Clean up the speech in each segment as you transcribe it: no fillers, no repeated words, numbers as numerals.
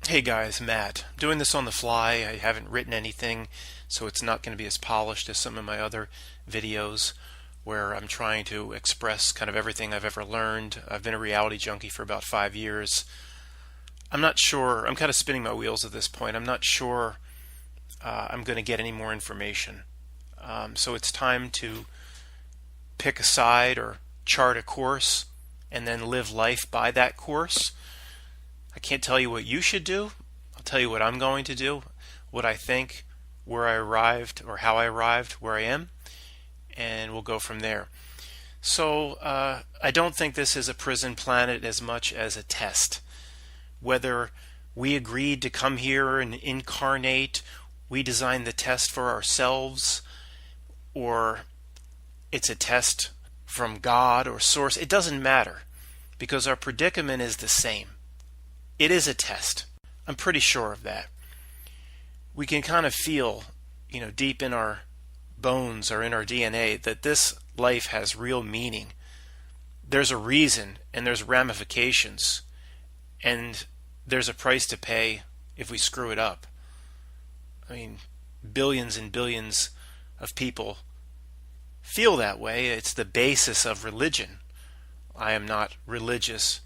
Hey guys, Matt. Doing this on the fly. I haven't written anything, so it's not going to be as polished as some of my other videos where I'm trying to express kind of everything I've ever learned. I've been a reality junkie for about 5 years. I'm not sure, I'm kind of spinning my wheels at this point. I'm not sure I'm going to get any more information. So it's time to pick a side or chart a course and then live life by that course. I can't tell you what you should do. I'll tell you what I'm going to do, what I think, where I arrived, or how I arrived where I am, and we'll go from there. So I don't think this is a prison planet as much as a test. Whether we agreed to come here and incarnate, we designed the test for ourselves, or it's a test from God or source, it doesn't matter because our predicament is the same. It is a test. I'm pretty sure of that. We can kind of feel, deep in our bones or in our DNA that this life has real meaning. There's a reason and there's ramifications and there's a price to pay if we screw it up. I mean, billions and billions of people feel that way. It's the basis of religion. I am not religious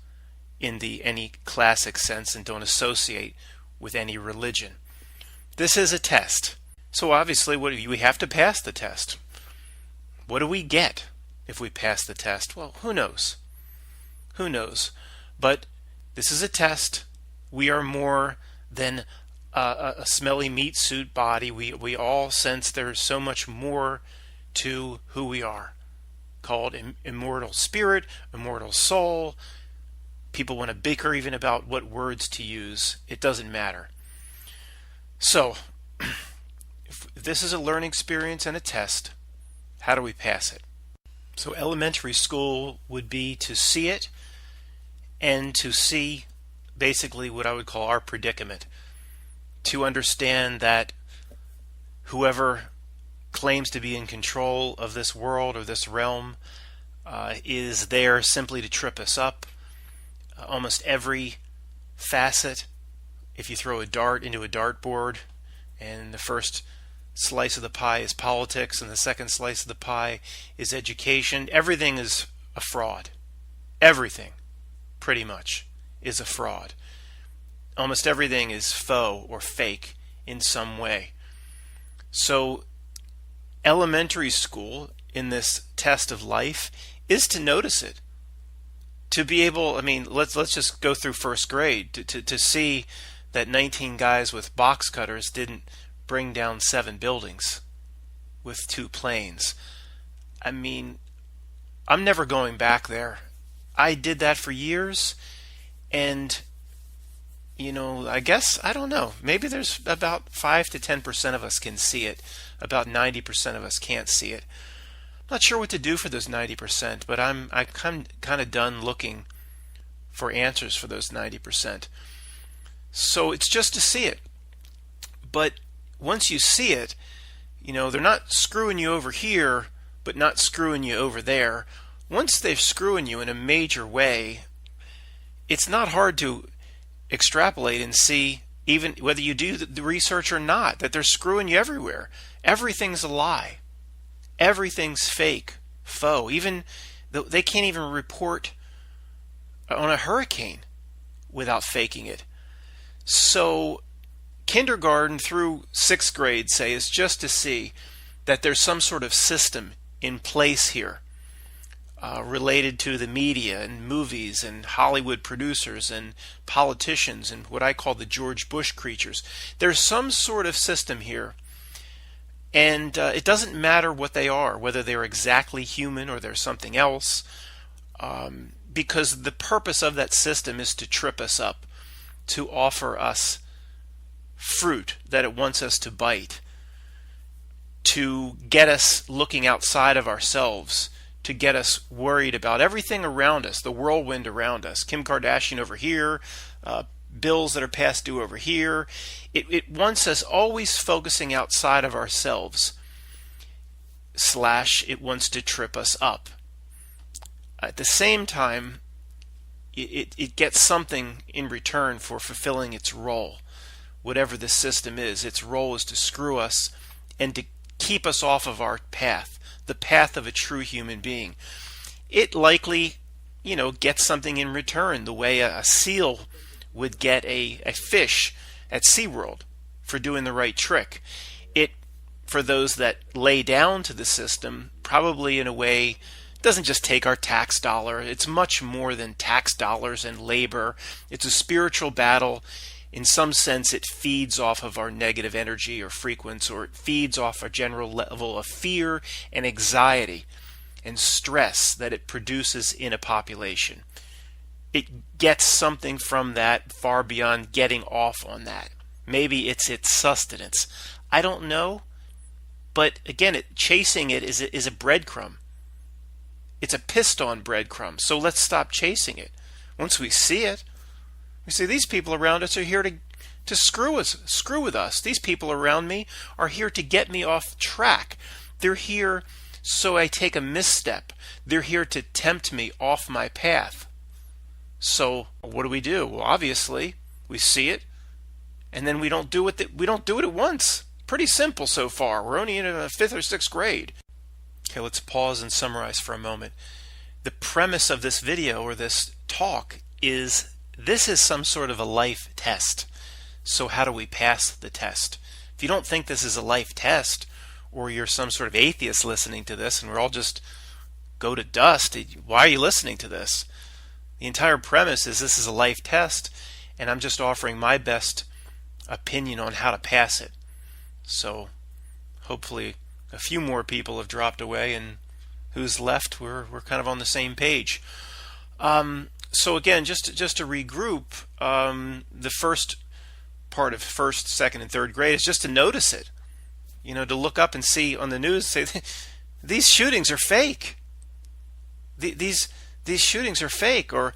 in the any classic sense and don't associate with any religion. This is a test. So obviously we have to pass the test. What do we get if we pass the test? Well, who knows? Who knows? But this is a test. We are more than a smelly meat suit body. We all sense there's so much more to who we are, called immortal spirit, immortal soul. People want to bicker even about what words to use. It doesn't matter. So, if this is a learning experience and a test, how do we pass it? So elementary school would be to see it and to see basically what I would call our predicament. To understand that whoever claims to be in control of this world or this realm is there simply to trip us up. Almost every facet, if you throw a dart into a dartboard and the first slice of the pie is politics and the second slice of the pie is education, everything is a fraud. Everything, pretty much, is a fraud. Almost everything is faux or fake in some way. So elementary school in this test of life is to notice it. To be able, let's just go through first grade to see that 19 guys with box cutters didn't bring down 7 buildings with 2 planes. I'm never going back there. I did that for years, and I guess, I don't know, maybe there's about 5 to 10% of us can see it. About 90% of us can't see it. Not sure what to do for those 90%, but I'm kind of done looking for answers for those 90%. So it's just to see it. But once you see it, they're not screwing you over here, but not screwing you over there. Once they're screwing you in a major way, it's not hard to extrapolate and see, even whether you do the research or not, that they're screwing you everywhere. Everything's a lie. Everything's fake, faux. Even they can't even report on a hurricane without faking it. So kindergarten through 6th grade, say, is just to see that there's some sort of system in place here related to the media and movies and Hollywood producers and politicians and what I call the George Bush creatures. There's some sort of system here. And it doesn't matter what they are, whether they're exactly human or they're something else, because the purpose of that system is to trip us up, to offer us fruit that it wants us to bite, to get us looking outside of ourselves, to get us worried about everything around us, the whirlwind around us. Kim Kardashian over here, bills that are past due over here. It wants us always focusing outside of ourselves, / it wants to trip us up. At the same time, it gets something in return for fulfilling its role. Whatever this system is, its role is to screw us and to keep us off of our path, the path of a true human being. It likely, gets something in return, the way a seal would get a fish at SeaWorld for doing the right trick. It, for those that lay down to the system, probably in a way doesn't just take our tax dollar. It's much more than tax dollars and labor. It's a spiritual battle. In some sense, it feeds off of our negative energy or frequency, or it feeds off a general level of fear and anxiety and stress that it produces in a population. It gets something from that far beyond getting off on that. Maybe it's its sustenance. I don't know. But again, chasing it is a breadcrumb. It's a pissed-on breadcrumb. So let's stop chasing it. Once we see it, we say these people around us are here to screw with us. These people around me are here to get me off track. They're here so I take a misstep. They're here to tempt me off my path. So what do? Well, obviously, we see it, and then we don't do it. We don't do it at once. Pretty simple so far. We're only in a 5th or 6th grade. Okay, let's pause and summarize for a moment. The premise of this video or this talk is this is some sort of a life test. So how do we pass the test? If you don't think this is a life test, or you're some sort of atheist listening to this and we're all just go to dust, why are you listening to this? The entire premise is this is a life test, and I'm just offering my best opinion on how to pass it. So hopefully a few more people have dropped away, and who's left, we're kind of on the same page. So again, just to regroup, the first part of 1st, 2nd, and 3rd grade is just to notice it. To look up and see on the news, say these shootings are fake. These shootings are fake. Or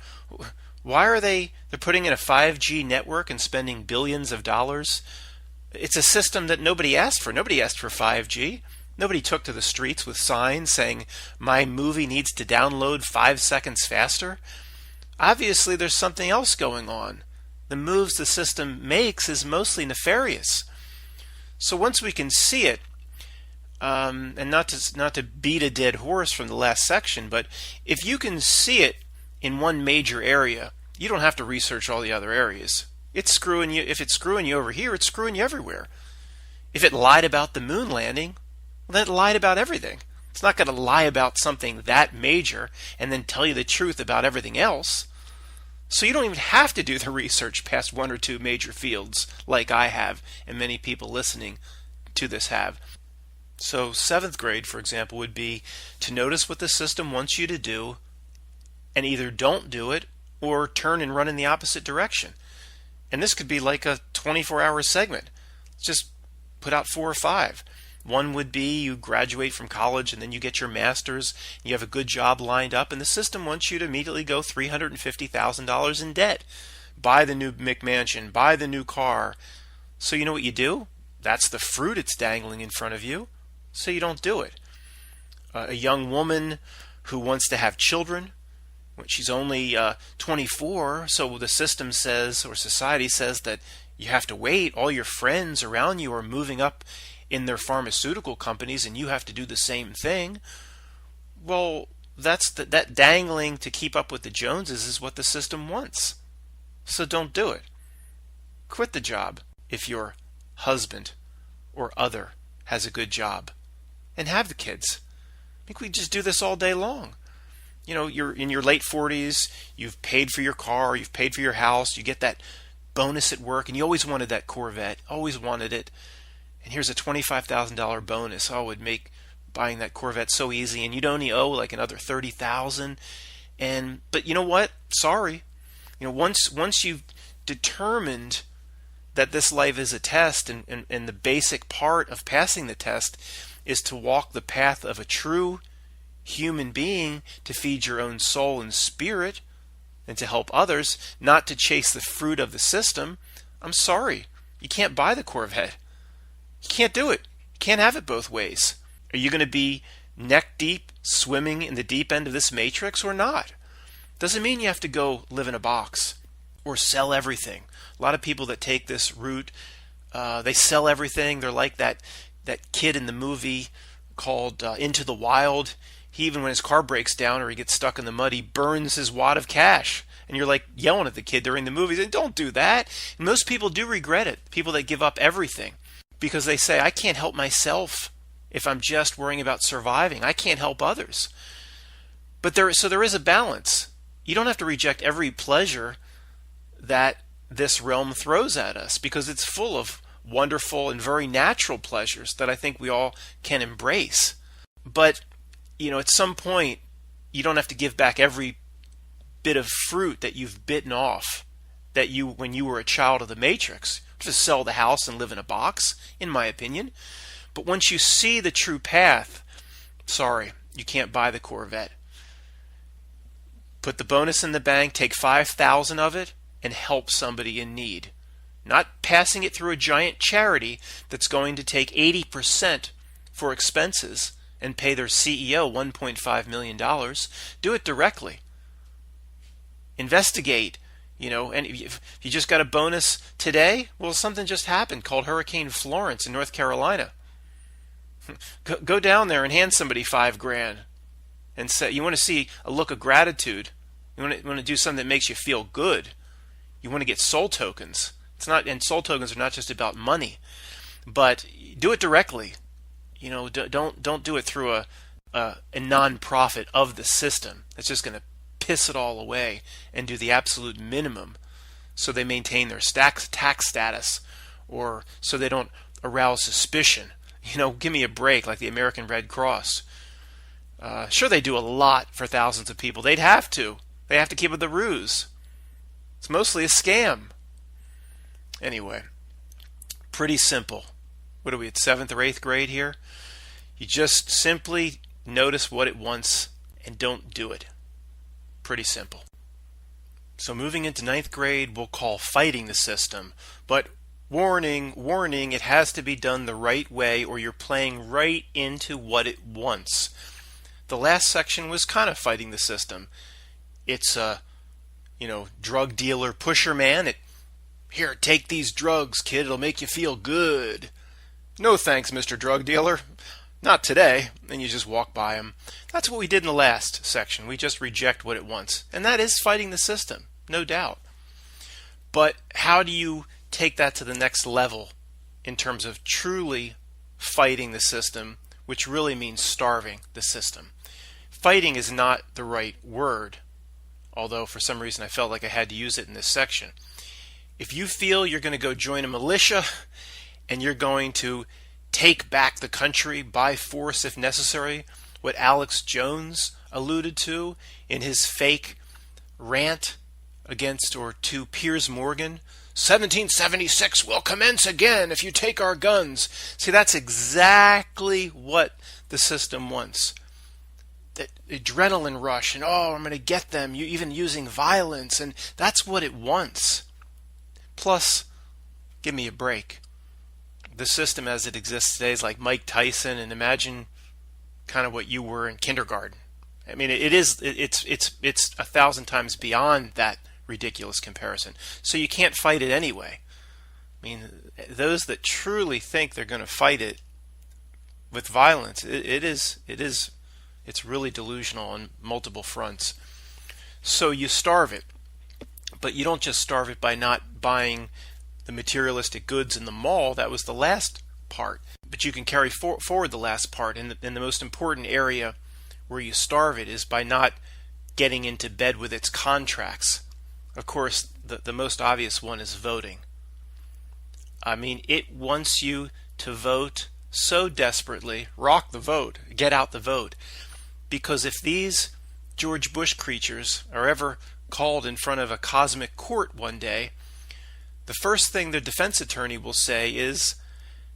why are they're putting in a 5G network and spending billions of dollars? It's a system that nobody asked for. Nobody asked for 5G. Nobody took to the streets with signs saying my movie needs to download 5 seconds faster. Obviously, there's something else going on. The moves the system makes is mostly nefarious. So once we can see it, and not to beat a dead horse from the last section, but if you can see it in one major area, you don't have to research all the other areas. It's screwing you. If it's screwing you over here, it's screwing you everywhere. If it lied about the moon landing, well, then it lied about everything. It's not going to lie about something that major and then tell you the truth about everything else. So you don't even have to do the research past 1 or 2 major fields like I have and many people listening to this have. So 7th grade, for example, would be to notice what the system wants you to do and either don't do it or turn and run in the opposite direction. And this could be like a 24-hour segment. Just put out 4 or 5. One would be you graduate from college and then you get your master's, you have a good job lined up, and the system wants you to immediately go $350,000 in debt. Buy the new McMansion, buy the new car. So you know what you do? That's the fruit it's dangling in front of you. So you don't do it. A young woman who wants to have children, when she's only 24, so the system says, or society says, that you have to wait. All your friends around you are moving up in their pharmaceutical companies, and you have to do the same thing. Well, that dangling to keep up with the Joneses is what the system wants. So don't do it. Quit the job if your husband or other has a good job, and have the kids. I think we just do this all day long. You're in your late 40s, you've paid for your car, you've paid for your house, you get that bonus at work, and you always wanted that Corvette, always wanted it. And here's a $25,000 bonus. Oh, it would make buying that Corvette so easy, and you'd only owe like another $30,000. But you know what? Sorry. Once you've determined that this life is a test, and the basic part of passing the test is to walk the path of a true human being, to feed your own soul and spirit, and to help others, not to chase the fruit of the system. I'm sorry. You can't buy the Corvette. You can't do it. You can't have it both ways. Are you going to be neck deep swimming in the deep end of this matrix or not? Doesn't mean you have to go live in a box or sell everything. A lot of people that take this route, they sell everything. They're like that kid in the movie called Into the Wild. He, even when his car breaks down or he gets stuck in the mud, he burns his wad of cash. And you're like yelling at the kid during the movie, saying, don't do that. And most people do regret it, people that give up everything, because they say, I can't help myself if I'm just worrying about surviving. I can't help others. But there is a balance. You don't have to reject every pleasure that this realm throws at us, because it's full of wonderful and very natural pleasures that I think we all can embrace. But, at some point, you don't have to give back every bit of fruit that you've bitten off when you were a child of the Matrix. To sell the house and live in a box, in my opinion. But once you see the true path, sorry, you can't buy the Corvette. Put the bonus in the bank, take 5,000 of it, and help somebody in need. Not passing it through a giant charity that's going to take 80% for expenses and pay their CEO $1.5 million. Do it directly. Investigate. And if you just got a bonus today, well, something just happened called Hurricane Florence in North Carolina. Go down there and hand somebody $5,000 and say, you want to see a look of gratitude. You want to do something that makes you feel good. You want to get soul tokens. And soul tokens are not just about money, but do it directly. Don't do it through a non-profit of the system. It's just going to piss it all away and do the absolute minimum so they maintain their tax status, or so they don't arouse suspicion. Give me a break, like the American Red Cross. Sure, they do a lot for thousands of people. They'd have to. They have to keep up the ruse. It's mostly a scam. Anyway, pretty simple. What are we at, 7th or 8th grade here? You just simply notice what it wants and don't do it. Pretty simple. So moving into 9th grade, we'll call fighting the system. But warning, it has to be done the right way, or you're playing right into what it wants. The last section was kind of fighting the system. It's a, drug dealer pusher man. Here, take these drugs, kid. It'll make you feel good. No thanks, Mr. Drug Dealer. Not today. And you just walk by him. That's what we did in the last section. We just reject what it wants. And that is fighting the system, no doubt. But how do you take that to the next level in terms of truly fighting the system, which really means starving the system? Fighting is not the right word, although for some reason I felt like I had to use it in this section. If you feel you're going to go join a militia and you're going to take back the country by force if necessary, what Alex Jones alluded to in his fake rant to Piers Morgan, 1776 will commence again if you take our guns. See, that's exactly what the system wants. That adrenaline rush, and I'm going to get them, even using violence, and that's what it wants. Plus, give me a break. The system as it exists today is like Mike Tyson, and imagine kind of what you were in kindergarten. I mean, it's 1,000 times beyond that ridiculous comparison. So you can't fight it anyway. I mean, those that truly think they're going to fight it with violence, it's really delusional on multiple fronts. So you starve it, but you don't just starve it by not buying the materialistic goods in the mall. That was the last part. But you can carry forward the last part, and the most important area where you starve it is by not getting into bed with its contracts. Of course, the most obvious one is voting. I mean, it wants you to vote so desperately. Rock the vote. Get out the vote. Because if these George Bush creatures are ever called in front of a cosmic court one day, the first thing the defense attorney will say is,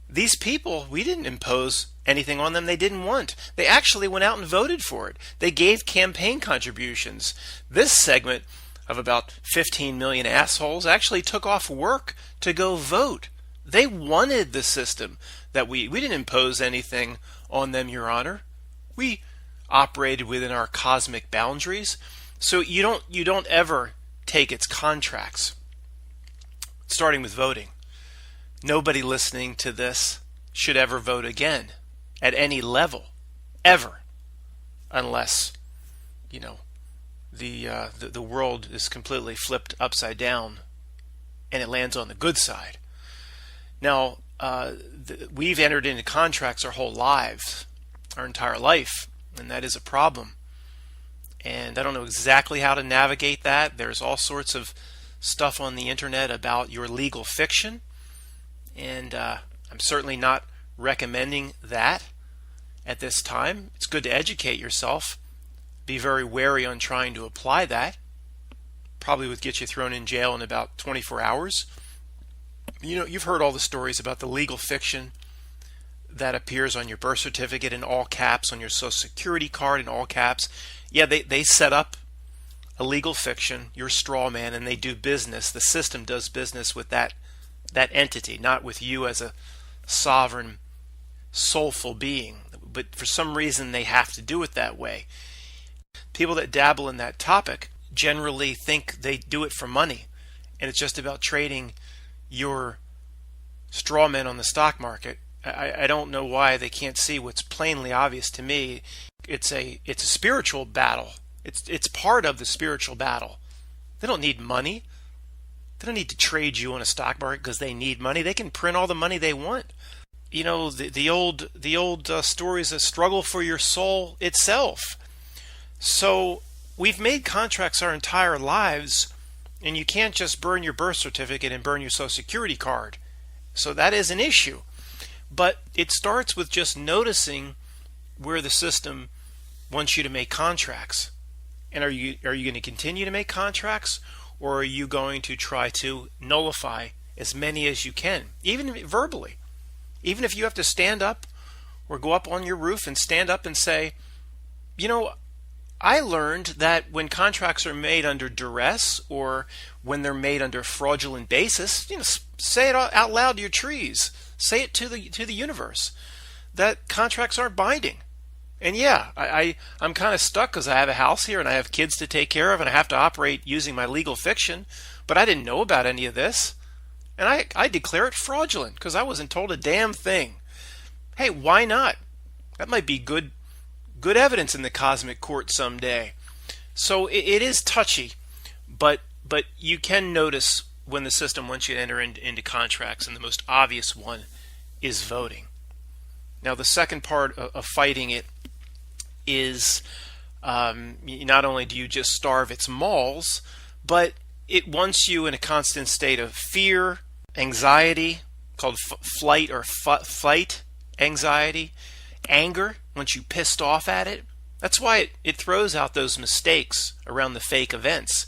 these people, we didn't impose anything on them they didn't want. They actually went out and voted for it. They gave campaign contributions. This segment of about 15 million assholes actually took off work to go vote. They wanted the system that we didn't impose anything on them, Your Honor. We operated within our cosmic boundaries. So you don't ever take its contracts. Starting with voting. Nobody listening to this should ever vote again at any level, ever, unless, you know, the world is completely flipped upside down and it lands on the good side. Now, we've entered into contracts our whole lives, our entire life, and that is a problem. And I don't know exactly how to navigate that. There's all sorts of stuff on the internet about your legal fiction, and I'm certainly not recommending that at this time. It's good to educate yourself. Be very wary on trying to apply that. Probably would get you thrown in jail in about 24 hours. You know, you've heard all the stories about the legal fiction that appears on your birth certificate in all caps, on your social security card in all caps. Yeah, they set up a legal fiction, your straw man, and they do business. The system does business with that entity, not with you as a sovereign, soulful being. But for some reason, they have to do it that way. People that dabble in that topic generally think they do it for money, and it's just about trading your straw man on the stock market. I don't know why they can't see what's plainly obvious to me. It's a spiritual battle. It's part of the spiritual battle. They don't need money. They don't need to trade you on a stock market because they need money. They can print all the money they want. You know, the old stories of struggle for your soul itself. So we've made contracts our entire lives, and you can't just burn your birth certificate and burn your social security card. So that is an issue. But it starts with just noticing where the system wants you to make contracts. And are you going to continue to make contracts, or are you going to try to nullify as many as you can, even verbally? Even if you have to stand up or go up on your roof and stand up and say, you know, I learned that when contracts are made under duress or when they're made under fraudulent basis, you know, say it out loud to your trees. Say it to the universe that contracts aren't binding. And yeah, I'm kind of stuck because I have a house here and I have kids to take care of and I have to operate using my legal fiction, but I didn't know about any of this. And I declare it fraudulent because I wasn't told a damn thing. Hey, why not? That might be good evidence in the cosmic court someday. So it is touchy, but you can notice when the system wants you to enter into contracts, and the most obvious one is voting. Now, the second part of fighting it is not only do you just starve its malls, but it wants you in a constant state of fear, anxiety, called flight or fight anxiety, anger, once you pissed off at it. That's why it throws out those mistakes around the fake events,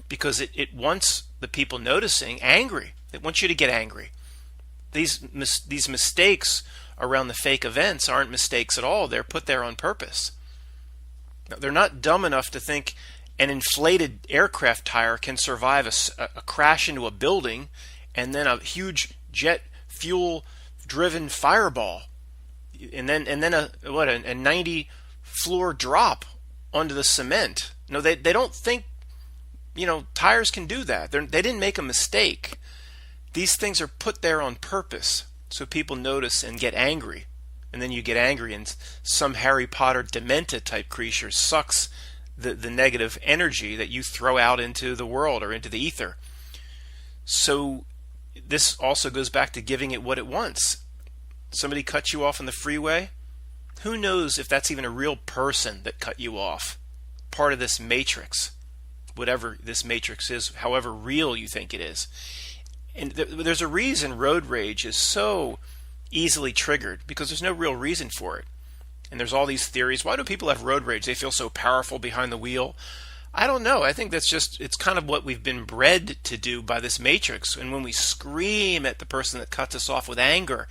because it wants the people noticing angry. It wants you to get angry. These mistakes around the fake events aren't mistakes at all. They're put there on purpose. Now, they're not dumb enough to think an inflated aircraft tire can survive a crash into a building and then a huge jet fuel driven fireball and then a 90 floor drop onto the cement. No, they don't think, you know, tires can do that. They didn't make a mistake. These things are put there on purpose so people notice and get angry. And then you get angry and some Harry Potter Demented type creature sucks the negative energy that you throw out into the world or into the ether. So this also goes back to giving it what it wants. Somebody cuts you off on the freeway. Who knows if that's even a real person that cut you off? Part of this matrix. Whatever this matrix is, however real you think it is. And there's a reason road rage is so easily triggered, because there's no real reason for it. And there's all these theories. Why do people have road rage? They feel so powerful behind the wheel. I don't know. I think that's just, it's kind of what we've been bred to do by this matrix. And when we scream at the person that cuts us off with anger,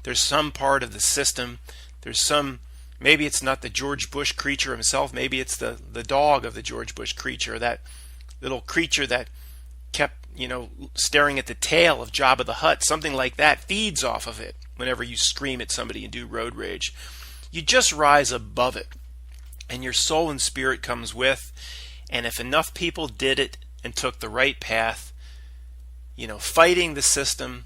there's some part of the system, there's some, maybe it's not the George Bush creature himself, maybe it's the dog of the George Bush creature, that little creature that kept, you know, staring at the tail of Jabba the Hutt. Something like that feeds off of it whenever you scream at somebody and do road rage. You just rise above it, and your soul and spirit comes with, And if enough people did it and took the right path, fighting the system,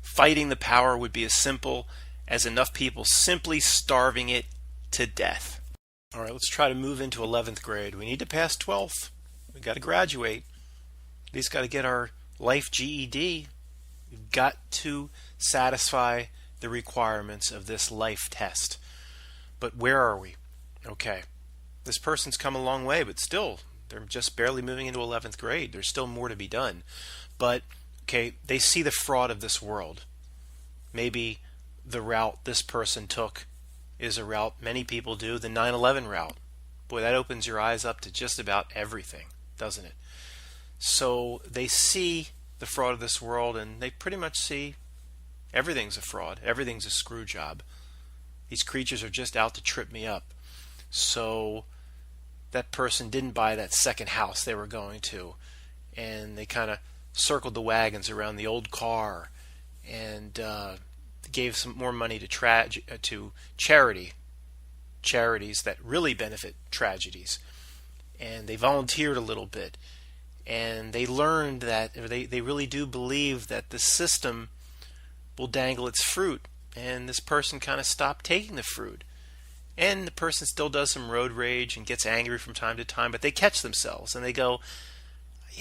fighting the power would be as simple as enough people simply starving it to death. All right, let's try to move into 11th grade. We need to pass 12th. We got to graduate. At least got to get our life GED. We've got to satisfy the requirements of this life test. But where are we? Okay, this person's come a long way, but still, they're just barely moving into 11th grade. There's still more to be done. But, okay, they see the fraud of this world. Maybe the route this person took is a route many people do, the 9/11 route. Boy, that opens your eyes up to just about everything, doesn't it? So they see the fraud of this world, and they pretty much see everything's a fraud. Everything's a screw job. These creatures are just out to trip me up. So that person didn't buy that second house they were going to, and they kind of circled the wagons around the old car, and gave some more money to charities that really benefit tragedies, and they volunteered a little bit, and they learned that they really do believe that the system will dangle its fruit, and this person kind of stopped taking the fruit. And the person still does some road rage and gets angry from time to time, but they catch themselves and they go,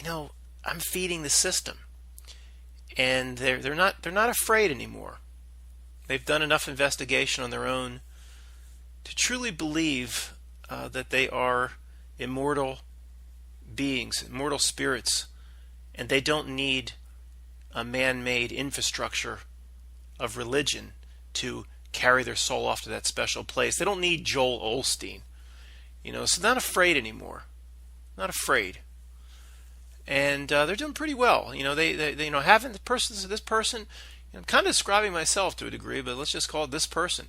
I'm feeding the system. And they're not afraid anymore. They've done enough investigation on their own to truly believe that they are immortal beings, immortal spirits, and they don't need a man-made infrastructure of religion to carry their soul off to that special place. They don't need Joel Osteen, so they're not afraid anymore. Not afraid. And they're doing pretty well. They having this person, I'm kind of describing myself to a degree, but let's just call it this person,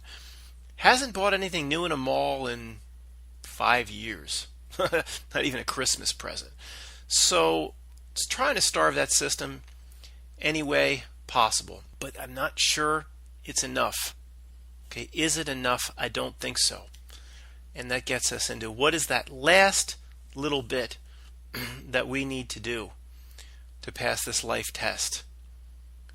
hasn't bought anything new in a mall in 5 years. Not even a Christmas present. So it's trying to starve that system any way possible. But I'm not sure it's enough. Okay, is it enough? I don't think so. And that gets us into what is that last little bit that we need to do to pass this life test.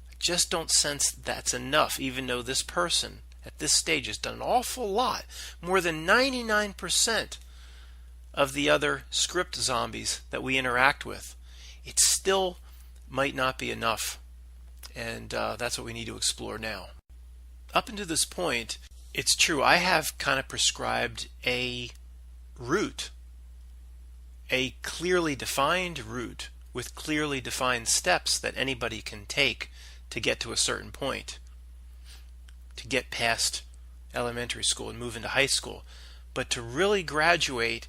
I just don't sense that's enough, even though this person at this stage has done an awful lot, more than 99% of the other script zombies that we interact with. It still might not be enough, and that's what we need to explore now. Up until this point, it's true, I have kind of prescribed a route, a clearly defined route with clearly defined steps that anybody can take to get to a certain point, to get past elementary school and move into high school. But to really graduate,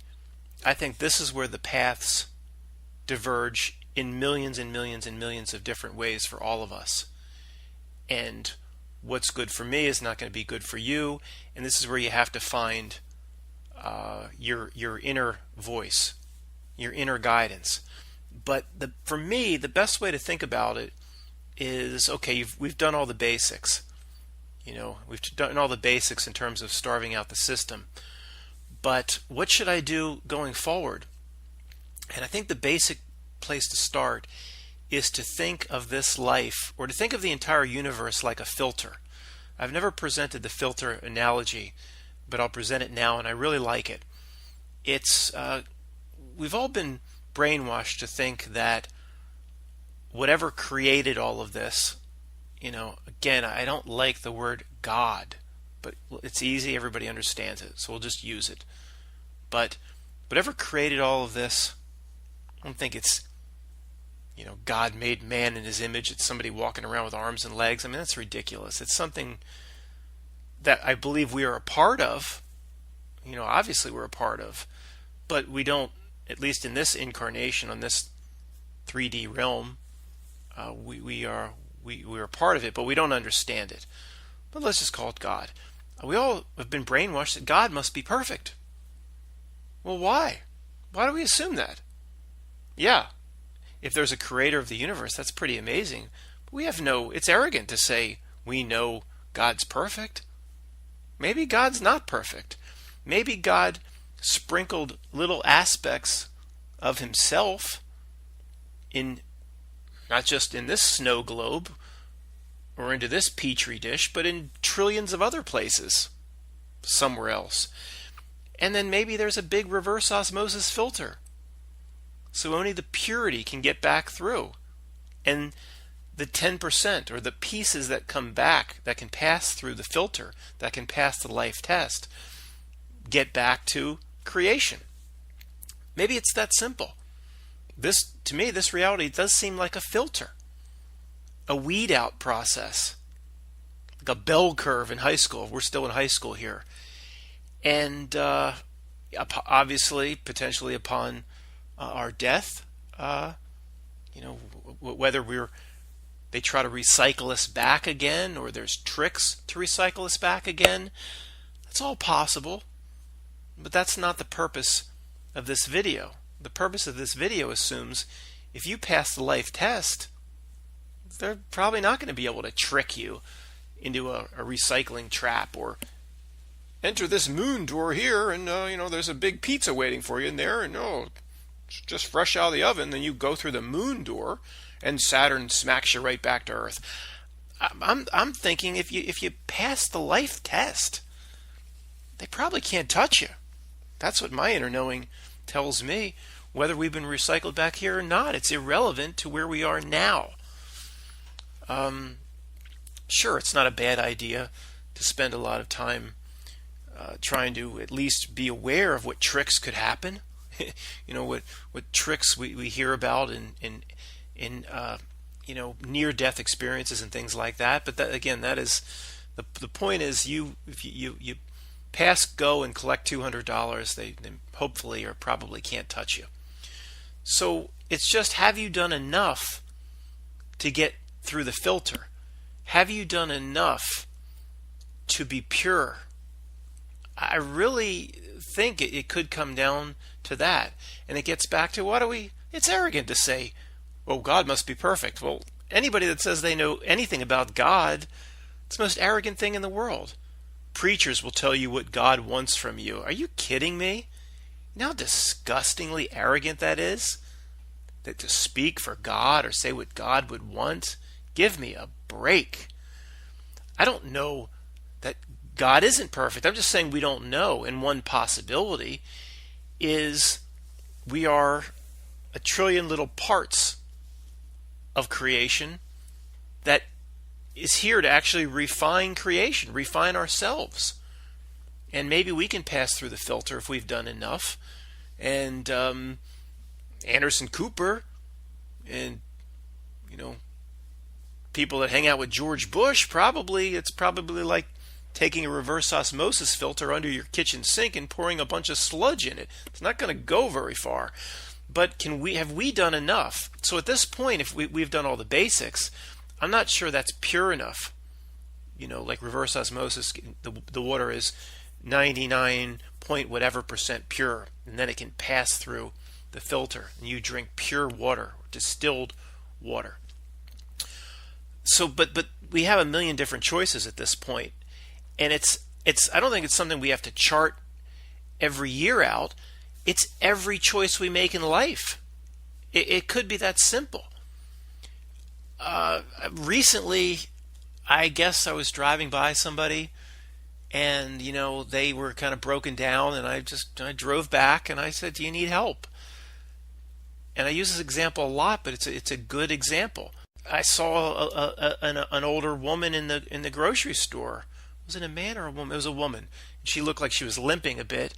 I think this is where the paths diverge in millions and millions and millions of different ways for all of us. And what's good for me is not going to be good for you, and this is where you have to find your inner voice, your inner guidance. But for me, the best way to think about it is, okay, we've done all the basics. We've done all the basics in terms of starving out the system. But what should I do going forward? And I think the basic place to start is to think of this life, or to think of the entire universe like a filter. I've never presented the filter analogy, but I'll present it now, and I really like it. It's we've all been brainwashed to think that whatever created all of this, again, I don't like the word God, but it's easy, everybody understands it, so we'll just use it. But whatever created all of this, I don't think it's God made man in his image. It's somebody walking around with arms and legs. I mean, that's ridiculous. It's something that I believe we are a part of. Obviously we're a part of, but we don't, at least in this incarnation, on this 3D realm, we are part of it, but we don't understand it. But let's just call it God. We all have been brainwashed that God must be perfect. Well, why? Why do we assume that? Yeah, if there's a creator of the universe, that's pretty amazing. But it's arrogant to say we know God's perfect. Maybe God's not perfect. Maybe God sprinkled little aspects of himself in not just in this snow globe or into this petri dish, but in trillions of other places somewhere else. And then maybe there's a big reverse osmosis filter, so only the purity can get back through, and the 10% or the pieces that come back that can pass through the filter, that can pass the life test, get back to creation. Maybe it's that simple. To me, this reality does seem like a filter, a weed out process, like a bell curve in high school. We're still in high school here. And obviously, potentially upon our death, whether they try to recycle us back again, or there's tricks to recycle us back again, that's all possible. But that's not the purpose of this video. The purpose of this video assumes if you pass the life test, they're probably not going to be able to trick you into a recycling trap, or enter this moon door here, and there's a big pizza waiting for you in there, and it's just fresh out of the oven. Then you go through the moon door, and Saturn smacks you right back to Earth. I'm thinking if you pass the life test, they probably can't touch you. That's what my inner knowing tells me. Whether we've been recycled back here or not, it's irrelevant to where we are now. Sure, it's not a bad idea to spend a lot of time trying to at least be aware of what tricks could happen. what tricks we hear about in near-death experiences and things like that. But that is the point. Is if you pass go and collect $200, they hopefully or probably can't touch you. So it's just, have you done enough to get through the filter? Have you done enough to be pure? I really think it could come down to that. And it gets back to it's arrogant to say, well, God must be perfect. Well, anybody that says they know anything about God, it's the most arrogant thing in the world. Preachers will tell you what God wants from you. Are you kidding me? You know how disgustingly arrogant that is? That to speak for God or say what God would want? Give me a break. I don't know that God isn't perfect. I'm just saying we don't know. And one possibility is we are a trillion little parts of creation that is here to actually refine creation, refine ourselves. And maybe we can pass through the filter if we've done enough. And Anderson Cooper and people that hang out with George Bush, it's probably like taking a reverse osmosis filter under your kitchen sink and pouring a bunch of sludge in it. It's not going to go very far. But have we done enough? So at this point, if we've done all the basics, I'm not sure that's pure enough. Like reverse osmosis, the water is 99 point whatever % pure, and then it can pass through the filter, and you drink pure water, distilled water. So, but we have a million different choices at this point, and it's I don't think it's something we have to chart every year out. It's every choice we make in life. It could be that simple. Recently, I guess I was driving by somebody, and they were kind of broken down, and I drove back, and I said, "Do you need help?" And I use this example a lot, but it's a good example. I saw an older woman in the grocery store. Was it a man or a woman? It was a woman. She looked like she was limping a bit,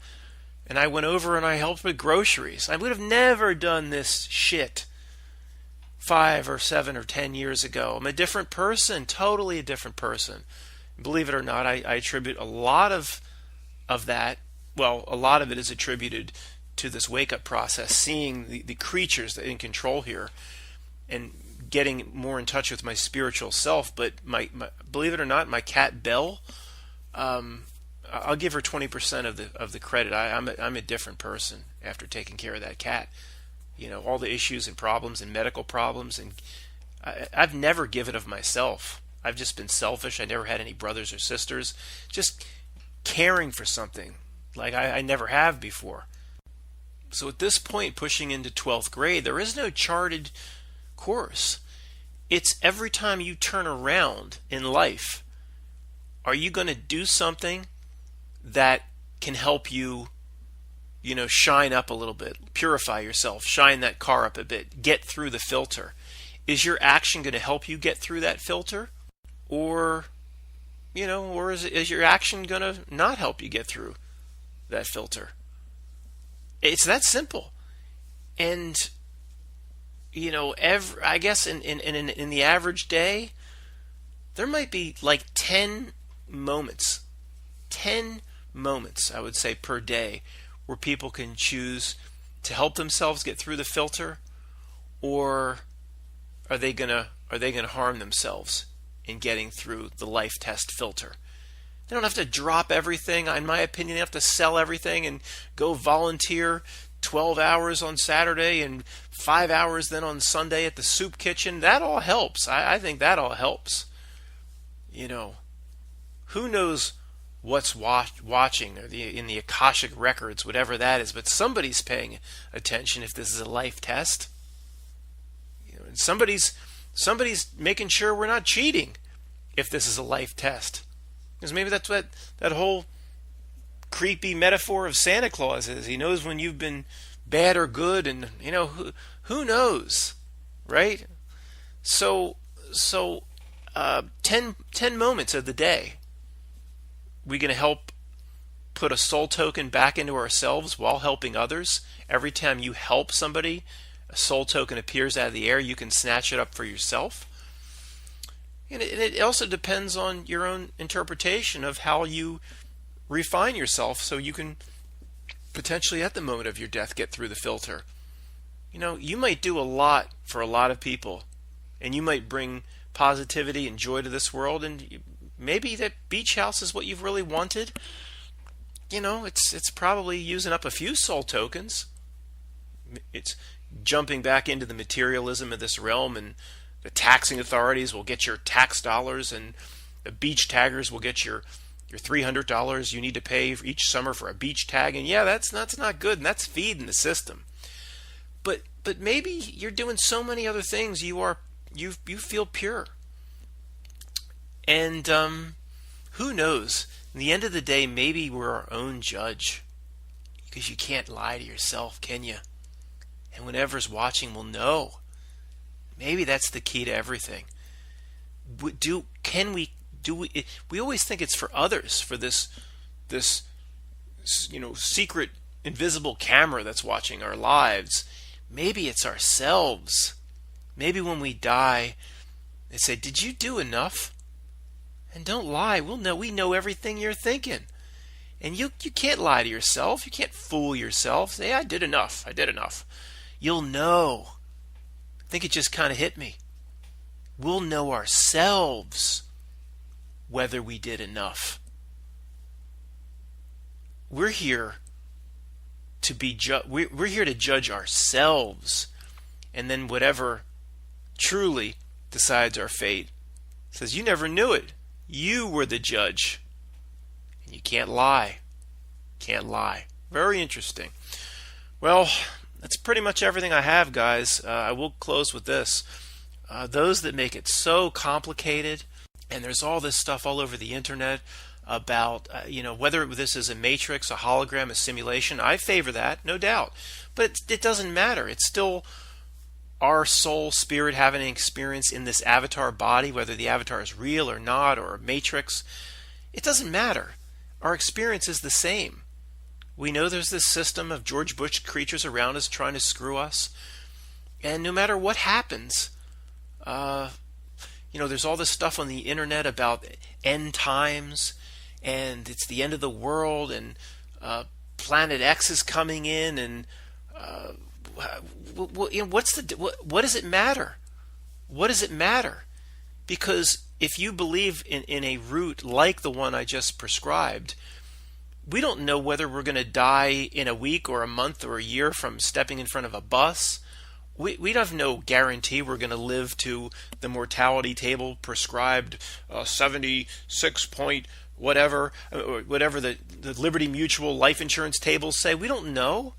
and I went over and I helped with groceries. I would have never done this shit 5 or 7 or 10 years ago. I'm a different person, totally a different person. Believe it or not, I attribute a lot of that. Well, a lot of it is attributed to this wake-up process, seeing the creatures that are in control here, and getting more in touch with my spiritual self. But my believe it or not, my cat Belle, I'll give her 20% of the credit. I'm a different person after taking care of that cat. All the issues and problems and medical problems, and I've never given of myself. I've just been selfish. I never had any brothers or sisters. Just caring for something like I never have before. So at this point, pushing into 12th grade, there is no charted course. It's every time you turn around in life, are you going to do something that can help you, shine up a little bit, purify yourself, shine that car up a bit, get through the filter? Is your action going to help you get through that filter? Or, is your action going to not help you get through that filter? It's that simple. And, I guess in the average day, there might be like 10 moments, I would say, per day, where people can choose to help themselves get through the filter, or are they gonna harm themselves in getting through the life test filter? They don't have to drop everything. In my opinion, they have to sell everything and go volunteer 12 hours on Saturday and 5 hours then on Sunday at the soup kitchen. That all helps. I think that all helps. Who knows what's watching, or in the Akashic records, whatever that is, but somebody's paying attention if this is a life test. And somebody's making sure we're not cheating if this is a life test. Because maybe that's what that whole creepy metaphor of Santa Claus is. He knows when you've been bad or good, and who knows, right? So 10 moments of the day, we're going to help put a soul token back into ourselves while helping others. Every time you help somebody, a soul token appears out of the air. You can snatch it up for yourself. And it also depends on your own interpretation of how you refine yourself, so you can potentially at the moment of your death get through the filter. You might do a lot for a lot of people, and you might bring positivity and joy to this world, and maybe that beach house is what you've really wanted. It's probably using up a few soul tokens. It's jumping back into the materialism of this realm, and the taxing authorities will get your tax dollars, and the beach taggers will get your $300 you need to pay for each summer for a beach tag. And yeah, that's not good, and that's feeding the system. But maybe you're doing so many other things. You feel pure. And who knows? In the end of the day, maybe we're our own judge, because you can't lie to yourself, can you? And whoever's watching will know. Maybe that's the key to everything. We always think it's for others, for this secret invisible camera that's watching our lives. Maybe it's ourselves. Maybe when we die, they say, "Did you do enough?" And don't lie. We know everything you're thinking. And you can't lie to yourself. You can't fool yourself. Say, "I did enough. I did enough." You'll know. I think it just kind of hit me. We'll know ourselves whether we did enough. We're here to we're here to judge ourselves, and then whatever truly decides our fate says, "You never knew it. You were the judge." And you can't lie. Can't lie. Very interesting. Well, that's pretty much everything I have, guys. I will close with this. Those that make it so complicated, and there's all this stuff all over the internet about whether this is a matrix, a hologram, a simulation. I favor that, no doubt. But it doesn't matter. It's still our soul, spirit having an experience in this avatar body, whether the avatar is real or not, or a matrix. It doesn't matter. Our experience is the same. We know there's this system of George Bush creatures around us trying to screw us. And no matter what happens, there's all this stuff on the internet about end times, and it's the end of the world, and Planet X is coming in, and what does it matter? What does it matter? Because if you believe in a route like the one I just prescribed, we don't know whether we're going to die in a week or a month or a year from stepping in front of a bus. We have no guarantee we're going to live to the mortality table prescribed, 76 point whatever the Liberty Mutual life insurance tables say. We don't know.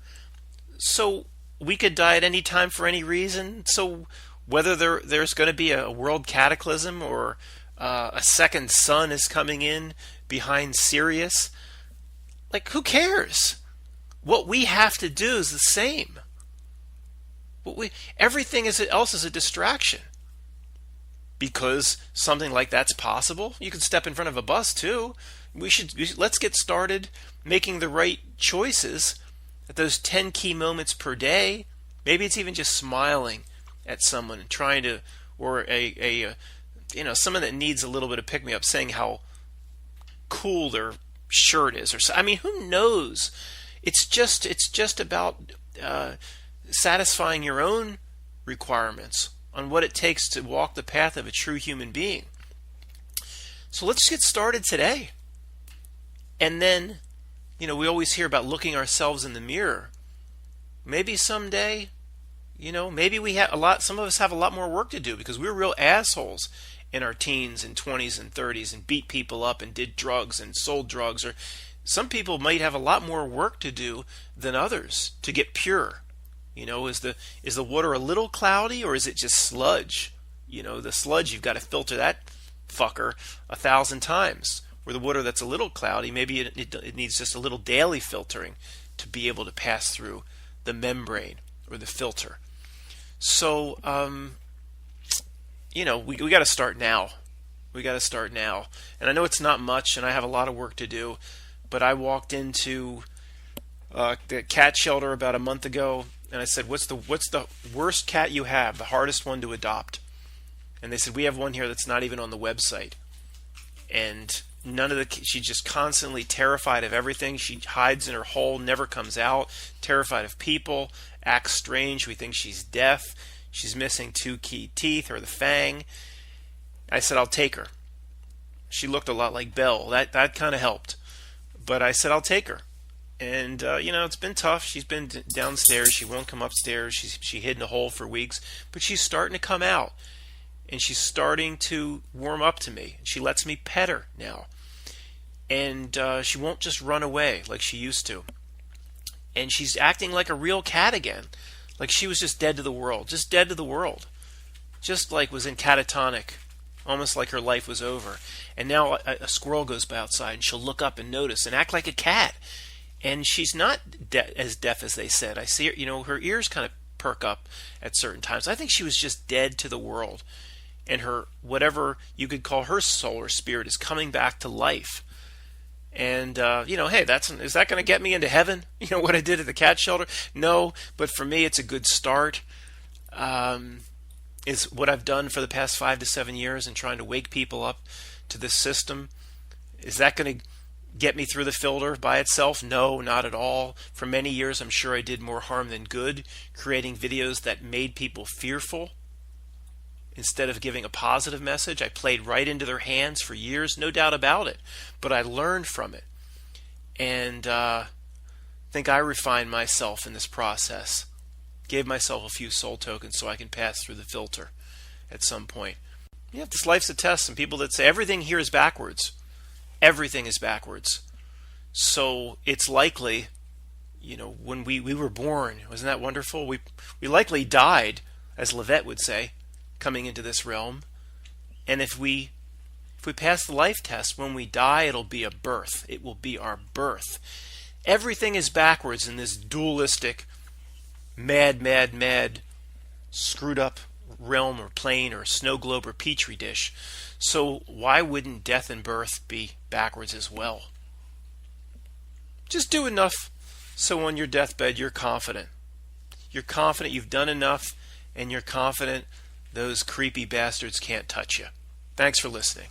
So we could die at any time for any reason. So whether there's going to be a world cataclysm or a second sun is coming in behind Sirius, like who cares? What we have to do is the same. Everything else is a distraction. Because something like that's possible. You can step in front of a bus too. Let's get started making the right choices at those 10 key moments per day. Maybe it's even just smiling at someone and trying to, or someone that needs a little bit of pick me up, saying how cool their shirt is, I mean, who knows? It's just about satisfying your own requirements on what it takes to walk the path of a true human being. So let's get started today. And then, we always hear about looking ourselves in the mirror. Maybe someday, maybe some of us have a lot more work to do because we're real assholes in our teens and 20s and 30s and beat people up and did drugs and sold drugs. Or some people might have a lot more work to do than others to get pure. Is the water a little cloudy or is it just sludge? The sludge, you've got to filter that fucker 1,000 times. Where the water that's a little cloudy, maybe it needs just a little daily filtering to be able to pass through the membrane or the filter. So, we got to start now. We got to start now. And I know it's not much, and I have a lot of work to do. But I walked into the cat shelter about a month ago. And I said, what's the worst cat you have, the hardest one to adopt? And they said, we have one here that's not even on the website. And she's just constantly terrified of everything. She hides in her hole, never comes out, terrified of people, acts strange. We think she's deaf. She's missing 2 key teeth or the fang. I said, I'll take her. She looked a lot like Belle. That kind of helped. But I said, I'll take her. And, it's been tough. She's been downstairs. She won't come upstairs. She hid in a hole for weeks. But she's starting to come out. And she's starting to warm up to me. She lets me pet her now. And she won't just run away like she used to. And she's acting like a real cat again. Like she was just dead to the world. Just dead to the world. Just like was in catatonic. Almost like her life was over. And now a squirrel goes by outside and she'll look up and notice and act like a cat. And she's not as deaf as they said. I see her, her ears kind of perk up at certain times. I think she was just dead to the world. And her, whatever you could call her soul or spirit, is coming back to life. And, hey, is that going to get me into heaven? What I did at the cat shelter? No, but for me, it's a good start. Is what I've done for the past 5 to 7 years in trying to wake people up to this system. Is that going to get me through the filter by itself? No, not at all. For many years, I'm sure I did more harm than good, creating videos that made people fearful. Instead of giving a positive message, I played right into their hands for years, no doubt about it. But I learned from it. And think I refined myself in this process. Gave myself a few soul tokens so I can pass through the filter at some point. This life's a test. Some people that say everything here is backwards. Everything is backwards. So it's likely, when we were born, wasn't that wonderful? We likely died, as Levette would say, coming into this realm. And if we pass the life test, when we die, it'll be a birth. It will be our birth. Everything is backwards in this dualistic, mad, screwed up realm or plane or snow globe or petri dish. So why wouldn't death and birth be backwards as well? Just do enough so on your deathbed you're confident. You're confident you've done enough, and you're confident those creepy bastards can't touch you. Thanks for listening.